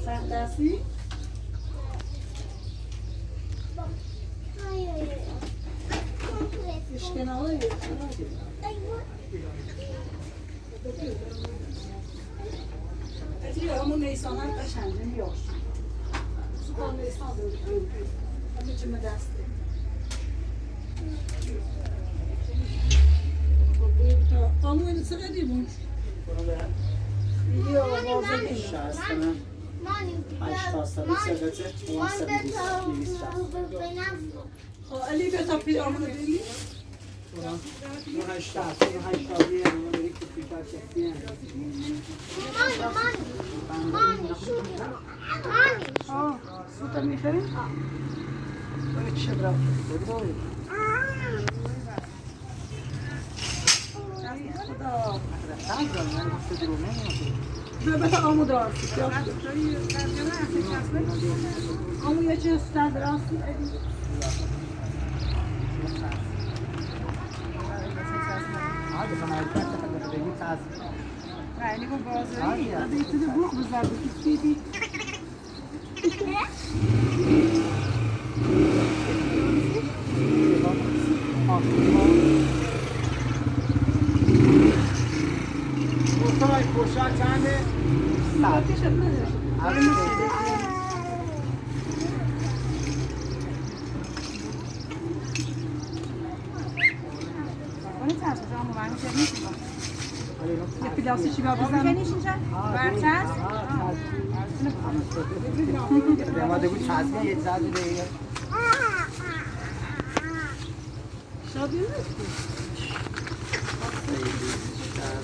سخت دستی اشکنه های ازی همون نیسان هم قشنگه میاش سوپر نیسان داری همه چمه دسته آمو اینو چقدری بود؟ یا وازه شهستانه مانی 8 سرویسه اون سرویس خب علی به تا پی آمونو دیدی؟ اون 8 بیه اون بری که پیتر چکیه مانی سوپر میخری؟ باید چه برای خدا نه بتا آمو دارسی آمو یه چیز سر درستی یعنی با بازاری دیتی ده بوخ بزرد دیتی دوستای پوشاک چنده؟ ساعتش هم نداشت یه پلاسی چی باید بزنم؟ برچست؟ آمده بود چسبه یه زد دیگه 80 نیست.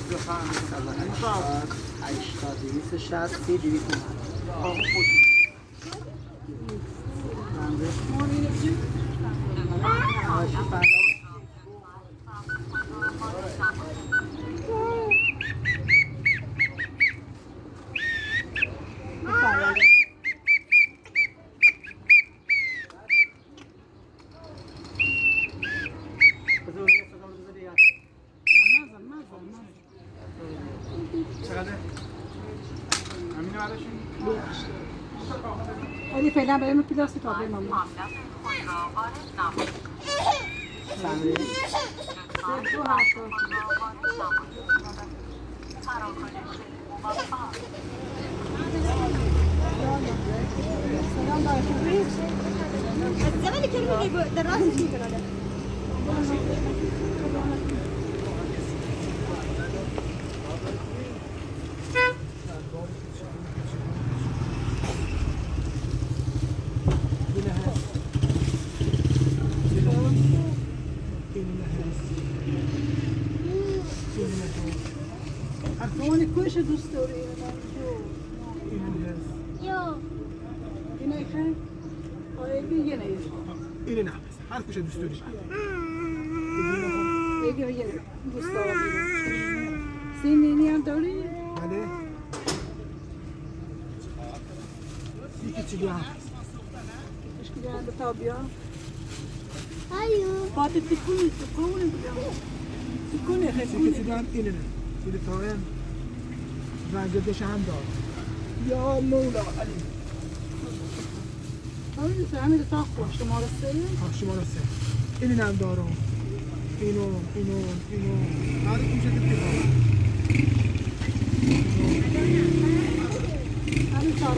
دو خانه سال 80 260 30 200 آقا خوش مانی چی؟ ولی فعلا بریم پلاس تا بریم مامان. الزمن كله دراسة مامان کش دوست داری؟ يو اینو یکی؟ آیگی یه نه اینه نه هر کشه دوست داری یکی یه دوست دارم. سینی هم داری؟ بله یکی چی هم اشکالی هم به تا بیا. ايوه باید تکونی بیا. تکونی خیلی یکی چی هم اینه نه اینه تایم رنجدش هم دار یا مولا علی همین تا خوش شماره 3 شماره 3 اینه هم دارم اینو هر کوچه که بخوام همین 4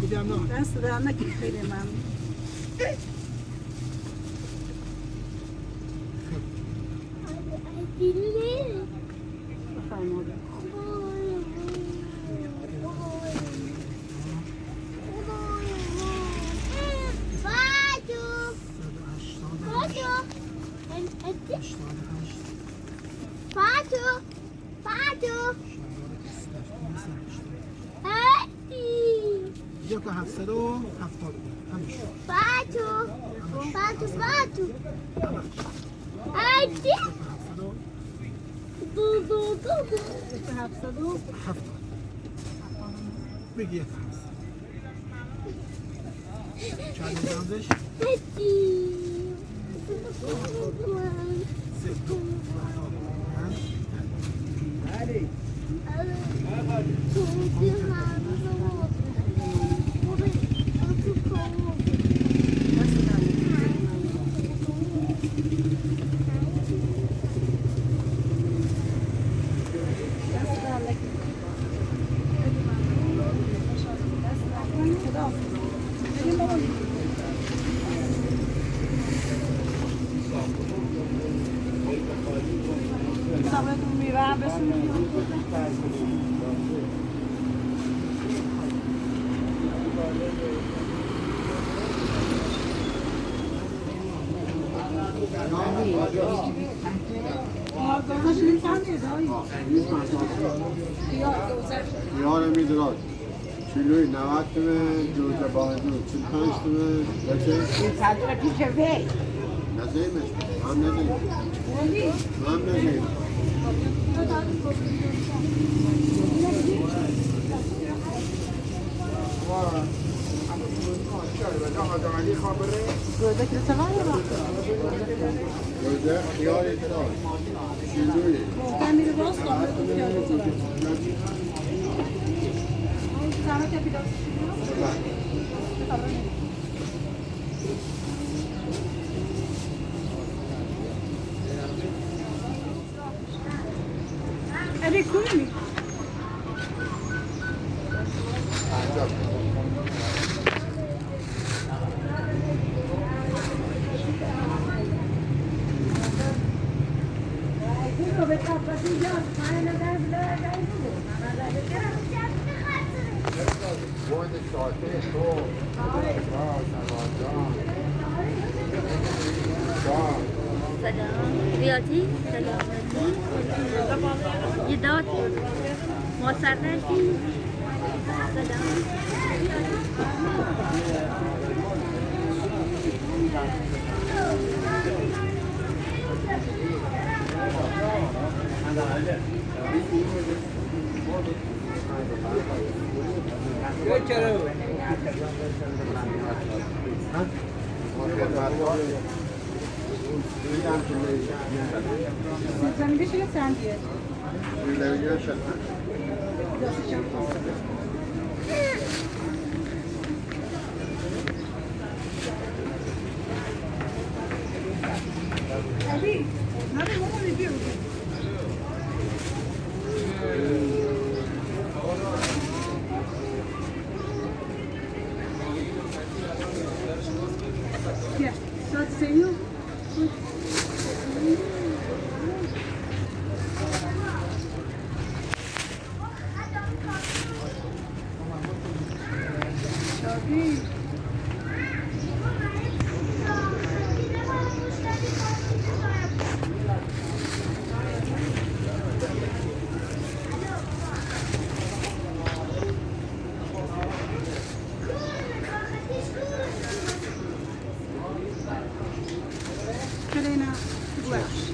بگم نه دست در نکنی خیلی ممنون. بفرمایید. یک و 770 همش بگی یک چند دانش یار میدراد کیلوی 90 تومن جوجه بانجو 45 تومن بچه این صدر پیش وی نزیمش هم نزیم هم نزیم گوزه خیالی دراد کیلوی تعمیر راست داره تو خیال داره. سمت پیدا. علی کوی. بود ساعته تو سلام ریاضی سلامتی یه داد ما سر نشدیم سلام زمینه شده سندیه علی نه مامان بیو Yes, so it's you. Karina, Flash.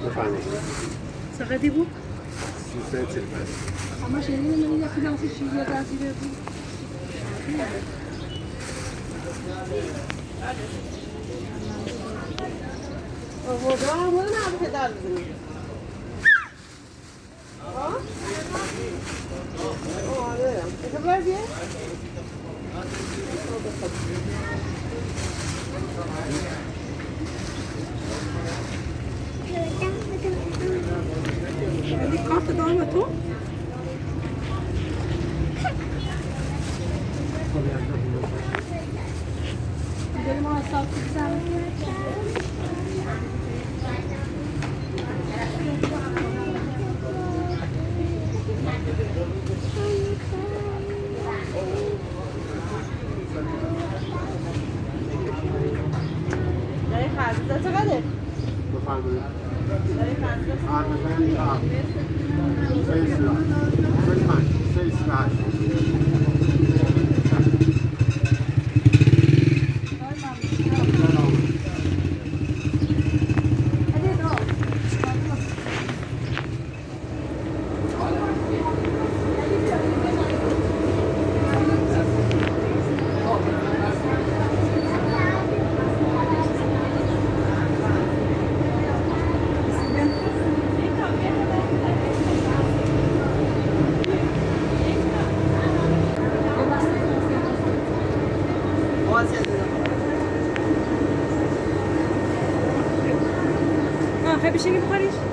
بفرمایید چقدر بود؟ 340 اما شنیدم من یکی دانسی شیریا دستی بود. آورده همون هم که در بزنید آره اگه باید بیه علی کارت دارم تو؟ داریم ما حساب کنیم. داری خرزیده چقدر؟ بفرمایید داری خرزیده خیلی بشینی بخوریش؟